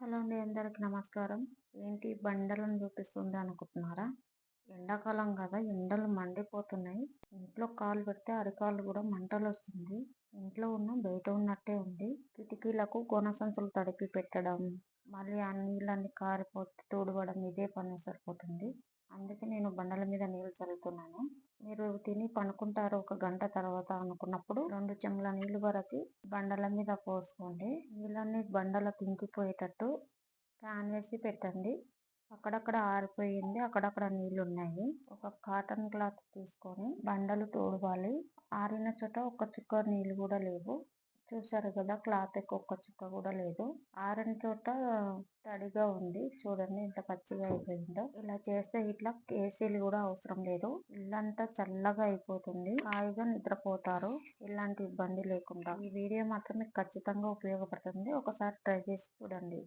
Hello అండి, అందరికి నమస్కారం. ఏంటి బండలను చూపిస్తుంది అనుకుంటున్నారా? ఎండాకాలం కదా, ఎండలు మండిపోతున్నాయి. ఇంట్లో కాలు పెడితే అరికాలు కూడా మంటలు వస్తుంది. ఇంట్లో ఉన్న బయట ఉన్నట్టే ఉంది. కిటికీలకు కోన సంచులు తడిపి పెట్టడం, మళ్ళీ ఆ నీళ్ళన్ని కారిపోతే తుడవడం, ఇదే పని సరిపోతుంది. అందుకే నేను బండల మీద నీళ్ళు చల్లుతున్నాను. మీరు తిని పనుకుంటారు ఒక గంట తర్వాత అనుకున్నప్పుడు 2 చెంబుల నీళ్ళు వరకు బండల మీద పోసుకోండి. నీళ్ళన్నీ బండలకు ఇంకిపోయేటట్టు ఫ్యాన్ వేసి పెట్టండి. అక్కడక్కడ ఆరిపోయింది, అక్కడక్కడ నీళ్ళు ఉన్నాయి. ఒక కాటన్ క్లాత్ తీసుకొని బండలు తుడవాలి. ఆరిన చోట ఒక్క చుక్క నీళ్ళు కూడా లేవు. చూసారు కదా, క్లాత్ ఒక్క చుక్క కూడా లేదు. ఆరని చోట తడిగా ఉంది. చూడండి ఎంత పచ్చిగా అయిపోయిందో. ఇలా చేస్తే ఇట్లా ఏసీలు కూడా అవసరం లేదు. ఇల్లంతా చల్లగా అయిపోతుంది. హాయిగా నిద్రపోతారు ఇలాంటి ఇబ్బంది లేకుండా. ఈ వీడియో మాత్రం మీకు ఖచ్చితంగా ఉపయోగపడుతుంది. ఒకసారి ట్రై చేసి చూడండి.